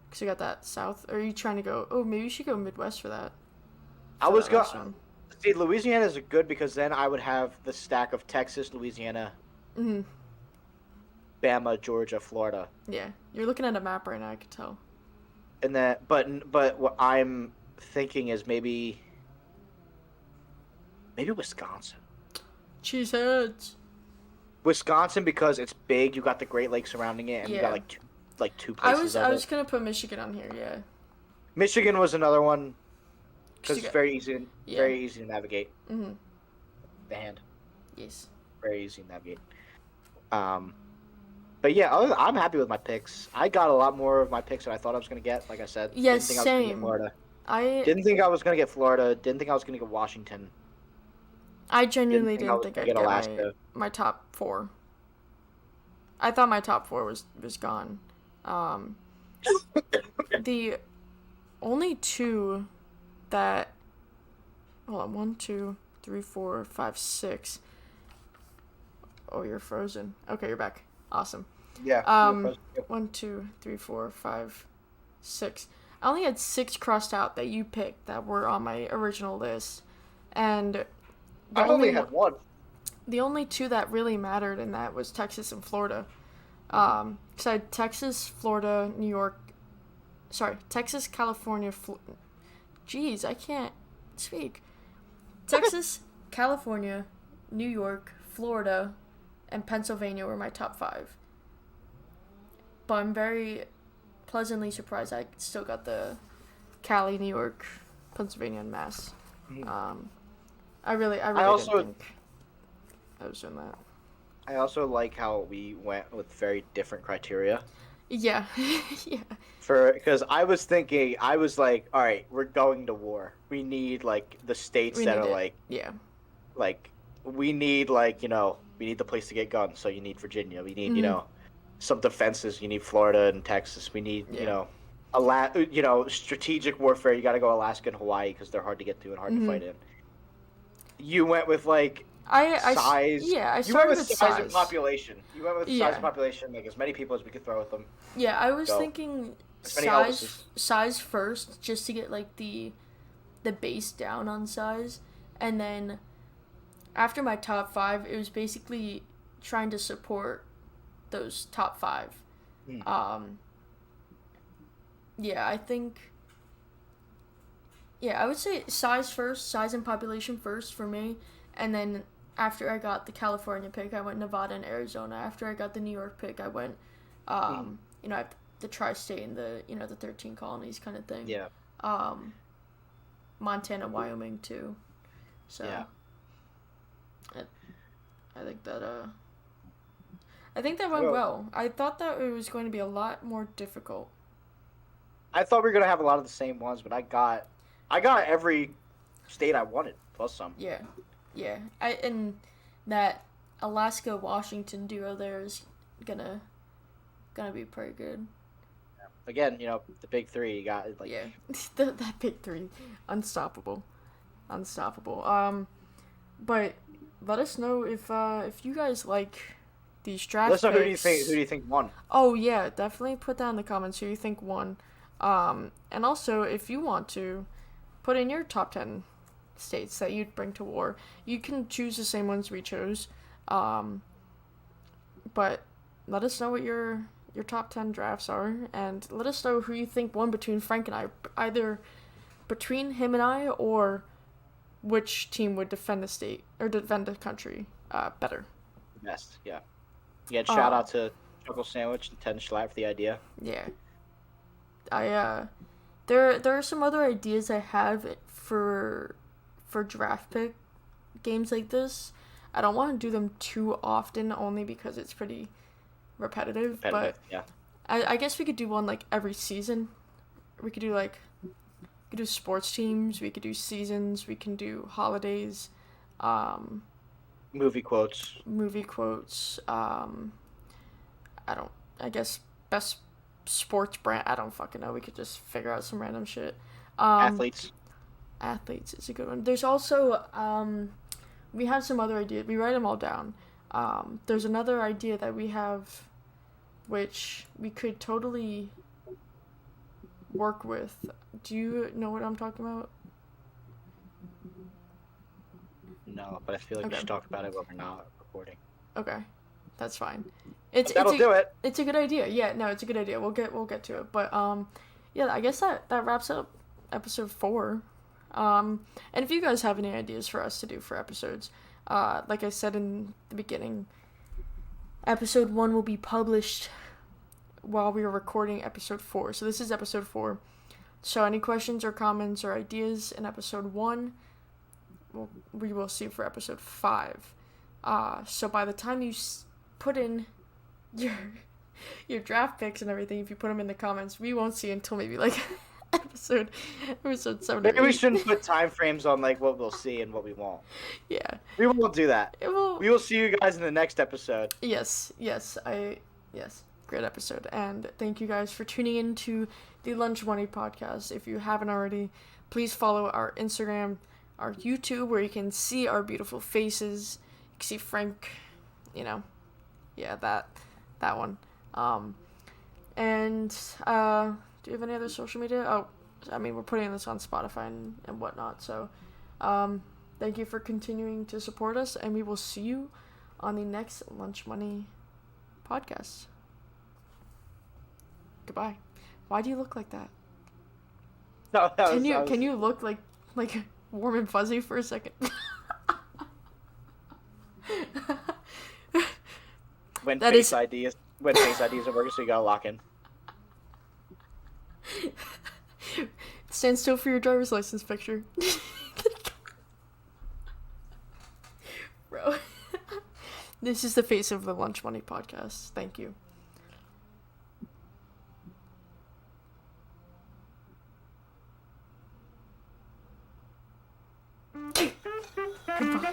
because you got that south. Or are you trying to go? Oh, maybe you should go Midwest for that. I was going. See, Louisiana is good because then I would have the stack of Texas, Louisiana, Bama, Georgia, Florida. Yeah, you're looking at a map right now. I could tell. And that, but what I'm thinking is maybe Wisconsin. Cheeseheads. Wisconsin, because it's big. You got the Great Lakes surrounding it, and you got like two places. I was gonna put Michigan on here. Yeah. Michigan was another one because it's very easy to navigate. The hand. Yes. Very easy to navigate. But yeah, I'm happy with my picks. I got a lot more of my picks than I thought I was gonna get. Like I said, yes, didn't think same. I was gonna get Florida. Didn't think I was gonna get Florida. Didn't think I was gonna get Washington. I genuinely didn't think I'd get Alaska. My top 4. I thought my top 4 was gone. Um, the only two that, hold on, 1, 2, 3, 4, 5, 6. Oh, you're frozen. Okay, you're back. Awesome. Yeah. 1, 2, 3, 4, 5, 6. I only had 6 crossed out that you picked that were on my original list, and I only had one. the only two that really mattered in that was Texas and Florida. Because I had Texas, Florida, New York. Sorry, Texas, California. Jeez, I can't speak. Texas, California, New York, Florida, and Pennsylvania were my top 5. But I'm very pleasantly surprised I still got the Cali, New York, Pennsylvania, and Mass. I really also didn't think I was doing that. I also like how we went with very different criteria. Yeah, yeah. Because I was thinking, I was like, all right, we're going to war. We need like the states that are like, yeah, like we need like we need the place to get guns. So you need Virginia. We need some defenses. You need Florida and Texas. We need strategic warfare. You got to go Alaska and Hawaii because they're hard to get to and hard to fight in. You went with like size. Yeah, I you went started with with size and population. You went with size Yeah. and population, like as many people as we could throw with them. Yeah, I was Go. thinking As many size first, just to get like the base down on size, and then after my top 5, it was basically trying to support those top 5. Yeah, I think. Yeah, I would say size first, size and population first for me, and then after I got the California pick, I went Nevada and Arizona. After I got the New York pick, I went, I have the tri-state and the 13 colonies kind of thing. Yeah. Montana, Wyoming too. So. Yeah. I think that went well. I thought that it was going to be a lot more difficult. I thought we were gonna have a lot of the same ones, but I got every state I wanted plus some. Yeah. And that Alaska Washington duo there is gonna be pretty good. Again, the big 3. You got like that big 3, unstoppable. But let us know if you guys like these draft picks. Let us know who do you think won. Oh yeah, definitely put down in the comments who you think won. And also if you want to put in your top 10 states that you'd bring to war, you can choose the same ones we chose. But let us know what your top 10 drafts are, and let us know who you think won between Frank and I, either between him and I, or which team would defend the state or defend the country better. Best, yeah. Yeah, shout out to Chuckle Sandwich and Ten Schlatt for the idea. Yeah. There are some other ideas I have for draft pick games like this. I don't want to do them too often, only because it's pretty repetitive. But yeah. I guess we could do one like every season. We could do sports teams. We could do seasons. We can do holidays. Movie quotes. I guess best sports brand. I don't fucking know. We could just figure out some random shit. Athletes is a good one. There's also we have some other ideas. We write them all down. There's another idea that we have, which we could totally work with. Do you know what I'm talking about? No, but I feel like we should talk about it when we're not recording. Okay, that's fine. That'll do it. It's a good idea. Yeah, no, it's a good idea. We'll get to it. But yeah, I guess that wraps up episode 4. And if you guys have any ideas for us to do for episodes, like I said in the beginning, episode 1 will be published while we are recording episode 4. So this is episode 4. So any questions or comments or ideas in episode 1, we will see for episode 5. So by the time you put in your draft picks and everything, if you put them in the comments, we won't see until maybe like episode 7 Maybe we shouldn't put time frames on like what we'll see and what we won't. Yeah, we won't do that. We will see you guys in the next episode. Yes. great episode. And thank you guys for tuning in to the Lunch Money podcast. If you haven't already, please follow our Instagram, our YouTube, where you can see our beautiful faces. You can see Frank, yeah, that one. And do you have any other social media? Oh, I mean, we're putting this on Spotify and whatnot. So, thank you for continuing to support us, and we will see you on the next Lunch Money podcast. Goodbye. Why do you look like that? No, can you look like warm and fuzzy for a second? When Face IDs are working, so you gotta lock in. Stand still for your driver's license picture. Bro. This is the face of the Lunch Money podcast. Thank you. Goodbye.